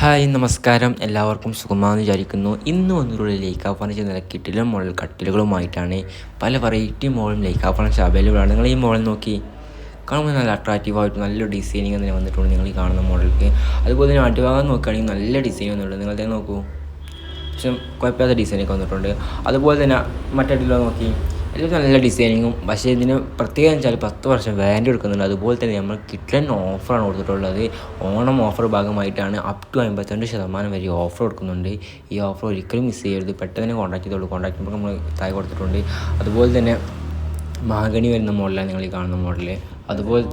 Hi നമസ്കാരം, എല്ലാവർക്കും സുഖമാണെന്ന് വിചാരിക്കുന്നു. ഇന്ന് വന്നിട്ടുള്ള ലൈക്ക ഫർണിച്ചർ നിലക്കിട്ടിലും മോഡൽ കട്ടിലുകളുമായിട്ടാണ്. പല വെറൈറ്റി മോഡലും ലൈക്ക ഫർണിച്ചർ അവൈലബിൾ ആണ്. നിങ്ങൾ ഈ മോഡൽ നോക്കി കാണുമ്പോൾ നല്ല അട്രാക്റ്റീവായിട്ട് നല്ലൊരു ഡിസൈനിങ് തന്നെ വന്നിട്ടുണ്ട് നിങ്ങൾ ഈ കാണുന്ന മോഡലിക്ക്. അതുപോലെ തന്നെ അടിഭാഗം നോക്കുകയാണെങ്കിൽ നല്ല ഡിസൈൻ വന്നിട്ടുണ്ട്. നിങ്ങൾ തന്നെ നോക്കൂ, പക്ഷേ കുഴപ്പമില്ലാത്ത ഡിസൈനൊക്കെ വന്നിട്ടുണ്ട്. അതുപോലെ തന്നെ മറ്റടിലോ നോക്കി എല്ലാം നല്ല ഡിസൈനിങ്ങും, പക്ഷേ ഇതിന് പ്രത്യേകം വെച്ചാൽ 10 വർഷം വാറൻറ്റി കൊടുക്കുന്നുണ്ട്. അതുപോലെ തന്നെ നമ്മൾ കിട്ടൻ ഓഫറാണ് കൊടുത്തിട്ടുള്ളത്. ഓണം ഓഫർ ഭാഗമായിട്ടാണ് അപ് ടു 52% വരെ ഓഫർ കൊടുക്കുന്നുണ്ട്. ഈ ഓഫർ ഒരിക്കലും മിസ് ചെയ്യരുത്. പെട്ടെന്ന് തന്നെ കോൺടാക്ട് ചെയ്തോളൂ. കോൺടാക്ട് നമ്പർ നമ്മൾ താഴെ കൊടുത്തിട്ടുണ്ട്. അതുപോലെ തന്നെ മഹാഗണി വരുന്ന മോഡലാണ് നിങ്ങൾ ഈ കാണുന്ന മോഡൽ. അതുപോലെ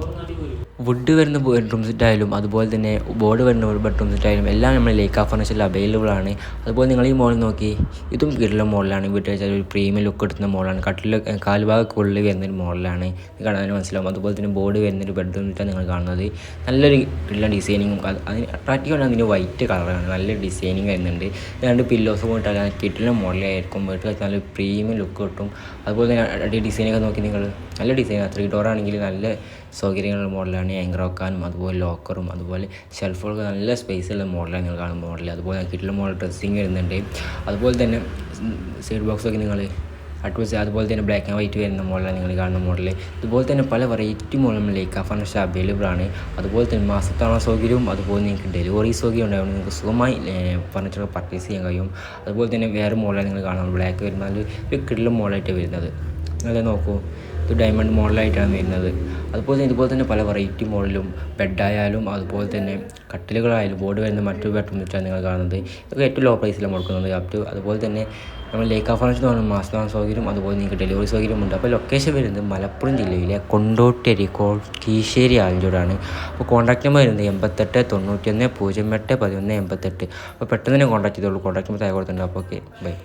വുഡ് വരുന്ന ബെഡ്റൂം സെറ്റായാലും അതുപോലെ തന്നെ ബോർഡ് വരുന്ന ബെഡ്റൂം സെറ്റായാലും എല്ലാം നമ്മൾ ലൈക്ക ഫർണിച്ചറിൽ അവൈലബിൾ ആണ്. അതുപോലെ നിങ്ങൾ ഈ മോഡൽ നോക്കി, ഇതും കിട്ടുന്ന മോഡലാണ്. വീട്ടിൽ വെച്ചാൽ ഒരു പ്രീമിയം ലുക്ക് എടുക്കുന്ന മോഡലാണ്. കാൽഭാഗമൊക്കെ ഉള്ളിൽ വരുന്നൊരു മോഡലാണ്. ഇത് കാണാൻ മനസ്സിലാവും. അതുപോലെ തന്നെ ബോർഡ് വരുന്നൊരു ബെഡ്റൂം സെറ്റാണ് നിങ്ങൾ കാണുന്നത്. നല്ലൊരു കിട്ടുന്ന ഡിസൈനിങ്ങും അതിന് അട്രാക്റ്റീവാണ്. അതിന് വൈറ്റ് കളറാണ്, നല്ല ഡിസൈനിങ് വരുന്നുണ്ട്. രണ്ട് പില്ലോസ് പോയിട്ടാൽ കിട്ടുന്ന മോഡലായിരിക്കും. വീട്ടിൽ വെച്ചാൽ നല്ല പ്രീമിയം ലുക്ക് കിട്ടും. അതുപോലെ തന്നെ ഡിസൈനൊക്കെ നോക്കി നിങ്ങൾ, നല്ല ഡിസൈൻ. 3 ഡോർ ആണെങ്കിൽ നല്ല സൗകര്യങ്ങളുള്ള മോഡലാണ്. ആങ്കർ വെക്കാനും അതുപോലെ ലോക്കറും അതുപോലെ ഷെൽഫുകളൊക്കെ നല്ല സ്പേസുള്ള മോഡലാണ് നിങ്ങൾ കാണുന്ന മോഡൽ. അതുപോലെ കിട്ടുന്ന മോഡൽ ഡ്രസ്സിങ് വരുന്നുണ്ട്. അതുപോലെ തന്നെ സൈഡ് ബോക്സൊക്കെ നിങ്ങൾ അഡ്വാൻസ്, അതുപോലെ തന്നെ ബ്ലാക്ക് ആൻഡ് വൈറ്റ് വരുന്ന മോഡലാണ് നിങ്ങൾ കാണുന്ന മോഡൽ. ഇതുപോലെ തന്നെ പല വെറൈറ്റി മോഡലും ലൈക്ക ഫർണിച്ചർ അവൈലബിൾ ആണ്. അതുപോലെ തന്നെ മാസത്താണ സൗകര്യവും അതുപോലെ നിങ്ങൾക്ക് ഡെലിവറി സൗകര്യം ഉണ്ടാകും. നിങ്ങൾക്ക് സുഖമായി ഫർണിച്ചർ പർച്ചേസ് ചെയ്യാൻ കഴിയും. അതുപോലെ തന്നെ വേറെ മോഡലാണ് നിങ്ങൾ കാണുന്നത്. ബ്ലാക്ക് വരുന്നത് ഒരു കിടിലൻ മോഡലായിട്ട് വരുന്നത്. നിങ്ങൾ നോക്കൂ, ഇത് ഡയമണ്ട് മോഡലായിട്ടാണ് വരുന്നത്. ഇതുപോലെ തന്നെ പല വെറൈറ്റി മോഡലും ബെഡായാലും അതുപോലെ തന്നെ കട്ടിലുകളായാലും ബോർഡ് വരുന്ന മറ്റൊരു ബെഡ്റൂം സെറ്റാണ് നിങ്ങൾ കാണുന്നത്. ഇതൊക്കെ ഏറ്റവും ലോ പ്രൈസിലാണ് കൊടുക്കുന്നത്. അതുപോലെ തന്നെ നമ്മൾ ലൈക്ക ഫർണിച്ചർ എന്ന് പറഞ്ഞാൽ മാസത്താമസ സൗകര്യം അതുപോലെ നിങ്ങൾക്ക് ഡെലിവറി സൗകര്യമുണ്ട്. അപ്പോൾ ലൊക്കേഷൻ വരുന്നത് മലപ്പുറം ജില്ലയിലെ കൊണ്ടോട്ടി അരീക്കോട് കീശ്ശേരി ആലഞ്ചോടാണ്. അപ്പോൾ കോൺടാക്ട് നമ്പർ വരുന്നത് 88 91 08 11 88. അപ്പോൾ പെട്ടെന്ന് തന്നെ കോൺടാക്ട് ചെയ്തോളൂ. കോൺടാക്ട് നമ്പർ താഴെ കൊടുത്തിട്ടുണ്ട്. അപ്പോൾ ഓക്കെ, ബൈ.